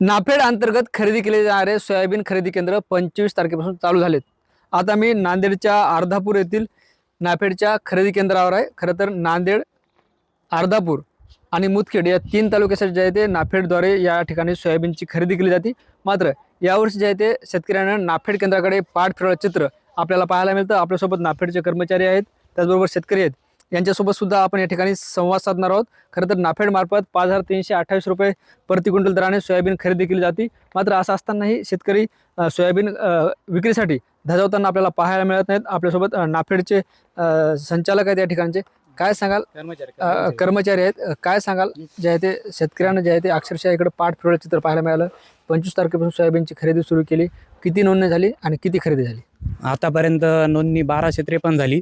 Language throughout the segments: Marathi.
नाफेड अंतर्गत खरेदी केले जाणारे सोयाबीन खरेदी केंद्र 25 तारखेपासून चालू झालेत. आता मी नांदेडच्या अर्धापूर येथील नाफेडच्या खरेदी केंद्रावर आहे. खरं तर नांदेड, अर्धापूर आणि मुदखेड या 3 तालुक्यासाठी जे आहे ते नाफेडद्वारे या ठिकाणी सोयाबीनची खरेदी केली जाते. मात्र यावर्षी जे आहे ते शेतकऱ्यांना नाफेड केंद्राकडे पाठ फिरवण्याचं चित्र आपल्याला पाहायला मिळतं. आपल्यासोबत नाफेडचे कर्मचारी आहेत, त्याचबरोबर शेतकरी आहेत. यांच्यासोबत सुद्धा आपण या ठिकाणी संवाद साधणार आहोत. खरं तर नाफेड मार्फत 5,328 रुपये प्रति क्विंटल दराने सोयाबीन खरेदी केली जाते. मात्र असं असतानाही शेतकरी सोयाबीन विक्रीसाठी धजावताना आपल्याला पाहायला मिळत नाहीत. आपल्यासोबत नाफेडचे संचालक आहेत या ठिकाणचे. काय सांगाल? कर्मचारी आहेत. काय सांगाल जे आहे ते शेतकऱ्यांना जे आहे ते अक्षरशः इकडे पाठ फिरवण्याचं चित्र पाहायला मिळालं. 25 तारखेपासून सोयाबीनची खरेदी सुरू केली. किती नोंदणी झाली आणि किती खरेदी झाली? आतापर्यंत नोंदणी 1253 झाली.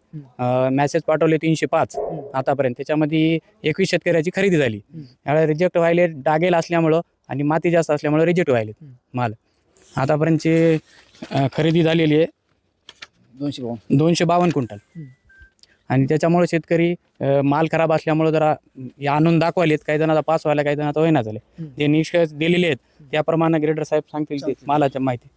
मॅसेज पाठवले 305 आतापर्यंत. त्याच्यामध्ये 21 शेतकऱ्याची खरेदी झाली. यावेळेला रिजेक्ट व्हायले डागेल असल्यामुळं आणि माती जास्त असल्यामुळे रिजेक्ट व्हायले माल. आतापर्यंतची खरेदी झालेली आहे 252 क्विंटल. आणि त्याच्यामुळे शेतकरी माल खराब असल्यामुळे जरा आणून दाखवायलेत. काही जणांचा पास व्हायला, काही जणांचा होईना झाले. जे निष्कर्ष दिलेले आहेत त्याप्रमाणे ग्रेडर साहेब सांगतील ते मालाच्या माहिती.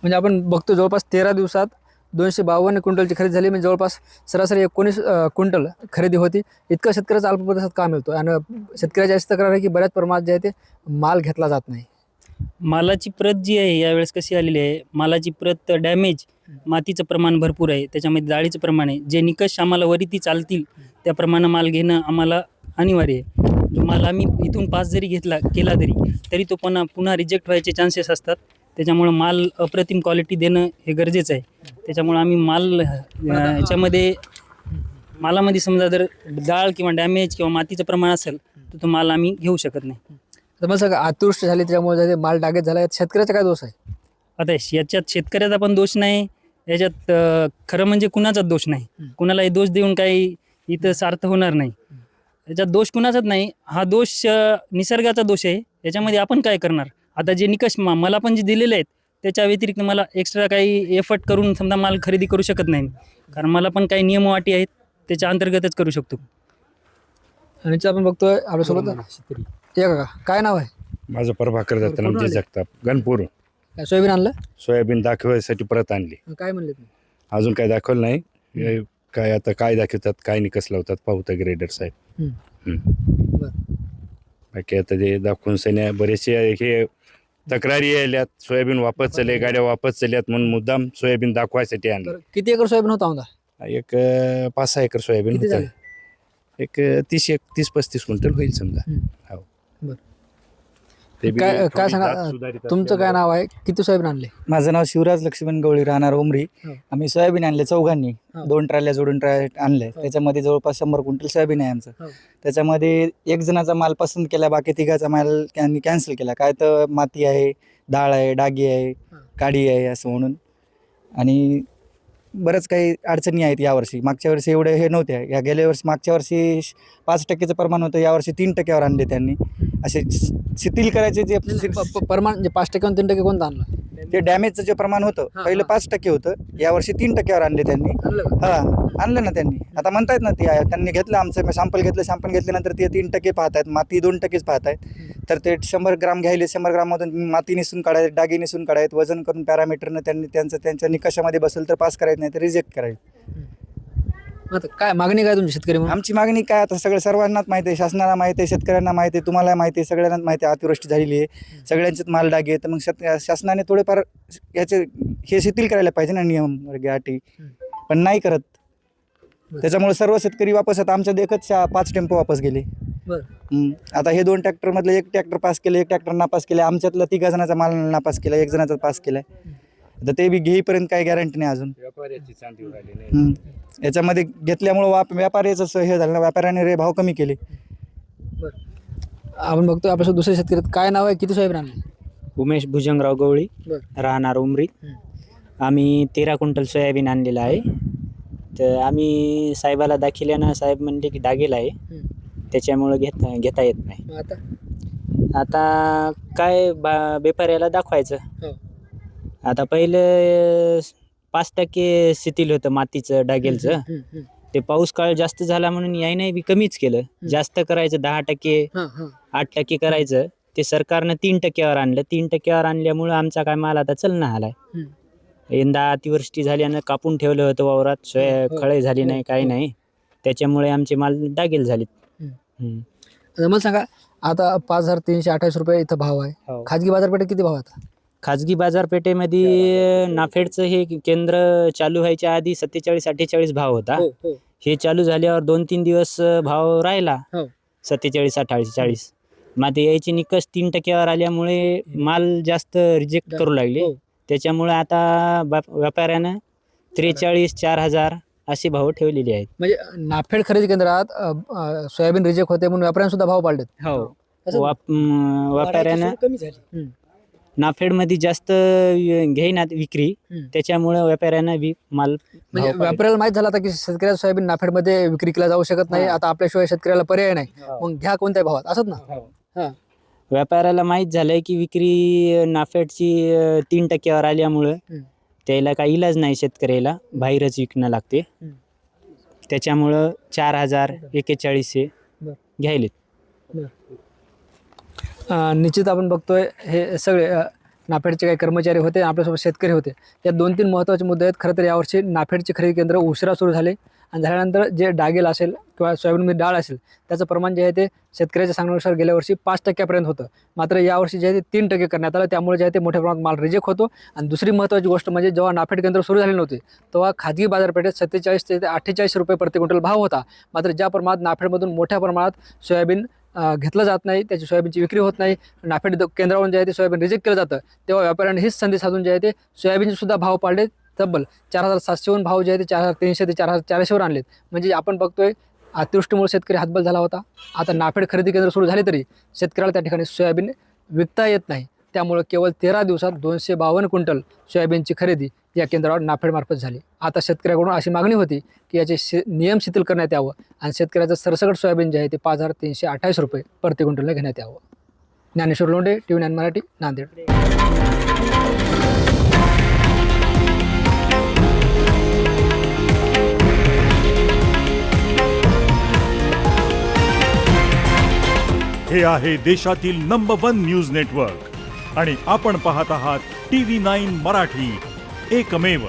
म्हणजे आपण बघतो जवळपास 13 दिवसात 252 क्विंटलची खरेदी झाली. म्हणजे जवळपास सरासरी 19 क्विंटल खरेदी होती. इतकं शेतकऱ्याचा अल्प प्रतिसाद का मिळतो? आणि शेतकऱ्याची अशी तक्रार आहे की बऱ्याच प्रमाणात जे आहे ते माल घेतला जात नाही. मालाची प्रत जी आहे यावेळेस कशी आलेली आहे, मालाची प्रत डॅमेज, मातीचं प्रमाण भरपूर आहे, त्याच्यामध्ये जाळीचं प्रमाण आहे. जे निकष आम्हाला वरीती चालतील त्याप्रमाणे माल घेणं आम्हाला अनिवार्य आहे. जो माल आम्ही इथून पास जरी केला तरी तो पुन्हा रिजेक्ट व्हायचे चान्सेस असतात. त्याच्यामुळं माल अप्रतिम क्वालिटी देणं हे गरजेचं आहे. त्याच्यामुळं आम्ही माल मालामध्ये समजा जर जाळ किंवा डॅमेज किंवा मातीचं प्रमाण असेल तर तो माल आम्ही घेऊ शकत नाही. तर मग सगळं अतिवृष्टी झाली त्याच्यामुळे माल डागेत झाला. यात शेतकऱ्याचा काय दोष आहे? आता याच्यात शेतकऱ्याचा पण दोष नाही, याच्यात खरं म्हणजे कुणाचाच दोष नाही. कुणालाही दोष देऊन काही इथं सार्थ होणार नाही. याच्यात दोष कुणाचाच नाही. हा दोष निसर्गाचा दोष आहे. याच्यामध्ये आपण काय करणार? आता जे निकष मला पण जे दिलेले आहेत त्याच्या व्यतिरिक्त मला एक्स्ट्रा काही एफर्ट करून समजा माल खरेदी करू शकत नाही. कारण मला पण काही नियम अटी आहेत, त्याच्या अंतर्गतच करू शकतो. आणि आपण बघतोय आपल्यासोबत का काय नाव आहे? माझं प्रभाकर दत्तानंद जगताप, गणपूर. काय सोयाबीन आणलं? सोयाबीन दाखवायसाठी परत आणली. काय म्हणले तुम्ही? अजून काय दाखवलं नाही. काय आता काय दाखवतात, काय निकस लावतात पाहता ग्रेडर साहेब. बरं. बाकी आता ते दाखवून सण्या बरेचसे हे तक्रारी यायल्यात. सोयाबीन वापस चालले, गाड्या वापस चालल्यात म्हणून मुद्दाम सोयाबीन दाखवायसाठी आणली. बरं. किती एकर सोयाबीन होता आमदा? एक 5-6 एकर सोयाबीन किती होतं. झाली? एक 30-35 क्विंटल होईल समजा. हो. बरं. ते बी काय थोडी सांगा, जात सुधारित तुमचं काय नाव आहे? किती सोयाबीन आणले? माझं नाव शिवराज लक्ष्मण गवळी, राहणार उमरी. हो. आम्ही सोयाबीन आणले चौघांनी. हो. 2 ट्रॉल्या जोडून आणले. हो. त्याच्यामध्ये जवळपास 100 क्विंटल सोयाबीन आहे आमचं. हो. त्याच्यामध्ये एक जणाचा माल पसंत केला, बाकी तिघाचा माल त्यांनी कॅन्सल केला. काय तर माती आहे, डाळ आहे, डागी आहे, काडी आहे असं म्हणून. आणि बरंच काही अडचणी आहेत यावर्षी. मागच्या वर्षी एवढे हे नव्हत्या. या गेल्या वर्षी मागच्या वर्षी 5% प्रमाण होतं, यावर्षी 3% आणले त्यांनी. असे शिथिल करायचे जे प्रमाण म्हणजे 5% आणि 3% कोणतं आणलं? ते डॅमेजचं जे प्रमाण होतं हा, पहिलं हा. 5% होतं, यावर्षी 3% आणले त्यांनी. आणलं का? आणलं ना त्यांनी. आता म्हणतायत ना ते त्यांनी घेतलं आमचं सॅम्पल घेतल्यानंतर ते 3% पाहतायत, माती 2%च पाहतायत. तर ते 100 ग्राम घ्यायले, 100 ग्राममधून माती निसून काढायत, डागी निसून काढायत, वजन करून पॅरामीटरनं त्यांनी त्यांच्या निकषामध्ये बसेल तर पास करायचं, नाही तर रिजेक्ट करायचं. आता काय मागणी काय तुमची शेतकरी म्हणून? आमची मागणी काय, आता सगळं सर्वांनाच माहिती आहे, शासनाला माहिती आहे, शेतकऱ्यांना माहिती आहे, तुम्हाला माहिती आहे, सगळ्यांनाच माहिती आहे अतिवृष्टी झालेली आहे, सगळ्यांचेच माल डागे आहे. तर मग शासनाने थोडेफार याचे हे शिथिल करायला पाहिजे ना, नियम वगैरे अटी. पण नाही करत. त्याच्यामुळे सर्व शेतकरी वापस आता आमच्या देखत 5 टेम्पो वापस गेले. बरं. आता हे 2 ट्रॅक्टरमधलं 1 ट्रॅक्टर पास केलं, 1 ट्रॅक्टर नापास केलं. आमच्यातला 3 जणांचा माल नापास केला, 1 जणाचा पास केलाय. तर ते बी घेईपर्यंत काही गॅरंटी नाही अजून. व्यापाऱ्याची चांदी राहिली नाही. याच्यामध्ये घेतल्यामुळं व्यापाऱ्याचं हे झालं ना, व्यापाऱ्याने भाव कमी केले. आपण बघतोय आपल्यासोबत दुसरे शेतकरी आहेत. काय नाव आहे? किती सोयाबीन आणले? उमेश भुजंगराव गवळी, बरं. राहणार उमरी. आम्ही 13 क्विंटल सोयाबीन आणलेलं आहे. तर आम्ही साहेबाला दाखिल्यानं साहेब म्हणले की डागेल आहे, त्याच्यामुळं घेता येत नाही. मग आता? आता काय व्यापाऱ्याला दाखवायचं. हो. आता पहिलं 5% शिथिल होतं मातीचं डागेलचं. ते पाऊस काळ जास्त झाला म्हणून यायनं बी कमीच केलं. जास्त करायचं 10%, हां, हां. 8% करायचं. ते सरकारनं 3% आणलं. 3% आणल्यामुळं आमचा काय माल आता चलना आलाय. यंदा अतिवृष्टी झाल्यानं कापून ठेवलं होतं वावरात, हो. खळे झाली नाही, काही हो. नाही. त्याच्यामुळे आमचे माल डागेल झालेत. हम्म. तर मला सांगा, आता 5,328 रुपये इथं भाव आहे. हो. खाजगी बाजारपेठेत किती भाव आहे आता? खाजगी बाजारपेठेमध्ये नाफेडचं हे केंद्र चालू व्हायच्या आधी 47-48 भाव होता. हे चालू झाल्यावर 2-3 दिवस भाव राहिला हो. 47-48. मग ते यायचे निकष 3%वर आल्यामुळे माल जास्त रिजेक्ट करू लागले. हो. त्याच्यामुळे आता व्यापाऱ्यानं 43-4,000 असे भाव ठेवलेले आहेत. म्हणजे नाफेड खरेदी केंद्रात सोयाबीन रिजेक्ट होते म्हणून व्यापाऱ्यांनी सुद्धा भाव पाडलेत. हो. व्यापाऱ्यानं नाफेडमध्ये जास्त घेईनात विक्री, त्याच्यामुळे व्यापाऱ्यांना माल म्हणजे भाव व्यापाऱ्याला माहित झालं आता की शेतकऱ्याचं सोयाबीन नाफेडमध्ये विक्री केला जाऊ शकत नाही. आता आपल्याशिवाय शेतकऱ्याला पर्याय नाही, मग घ्या कोणत्या भावात, असंच ना? व्यापाऱ्याला माहीत झालंय की विक्री नाफेडची 3%वर आल्यामुळं त्याला काही इलाज नाही, शेतकऱ्याला बाहेरच विकणं लागते. त्याच्यामुळं 4,000, 4100 घ्यायलेत. निश्चित आपण बघतोय हे सगळे नाफेडचे काही कर्मचारी होते, आपल्यासोबत शेतकरी होते. या 2-3 महत्त्वाचे मुद्दे आहेत. खरं तर यावर्षी नाफेडचे खरेदी केंद्र उशिरा सुरू झाले आणि झाल्यानंतर जे डागेल असेल किंवा सोयाबीनमध्ये डाळ असेल त्याचं प्रमाण जे आहे ते शेतकऱ्याच्या सांगण्यानुसार गेल्या वर्षी 5% होतं. मात्र यावर्षी जे आहे ते 3% करण्यात आलं. त्यामुळे जे आहे ते मोठ्या प्रमाणात माल रिजेक्ट होतो. आणि दुसरी महत्त्वाची गोष्ट म्हणजे जेव्हा नाफेड केंद्र सुरू झाले नव्हते तेव्हा खाजगी बाजारपेठेत 47 ते 48 रुपये प्रति क्विंटल भाव होता. मात्र ज्या प्रमाणात नाफेडमधून मोठ्या प्रमाणात सोयाबीन घेतलं जात नाही, त्याची सोयाबीनची विक्री होत नाही, नाफेड केंद्रावरून जे आहे ते सोयाबीन रिजेक्ट केलं जातं, तेव्हा व्यापाऱ्यांनी हीच संधी साधून जे आहे ते सोयाबीनचे सुद्धा भाव पाडले. तब्बल 4,700 भाव जे आहे ते 4,300 ते 4,400 आणलेत. म्हणजे आपण बघतोय अतिवृष्टीमुळे शेतकरी हातबल झाला होता. आता नाफेड खरेदी केंद्र सुरू झाले तरी शेतकऱ्याला त्या ठिकाणी सोयाबीन विकता येत नाही. त्यामुळे केवळ 13 दिवसात 252 क्विंटल सोयाबीनची खरेदी या केंद्रावर नाफेडमार्फत झाली. आता शेतकऱ्याकडून अशी मागणी होती की याचे नियम शिथिल करण्यात यावं आणि शेतकऱ्याचं सरसकट सोयाबीन जे आहे ते 5,328 रुपये प्रति क्विंटलला घेण्यात यावं. ज्ञानेश्वर लोंढे, TV9 मराठी, नांदेड. हे आहे देशातील नंबर 1 न्यूज नेटवर्क आणि आपण पाहत आहात TV9 मराठी, एकमेव.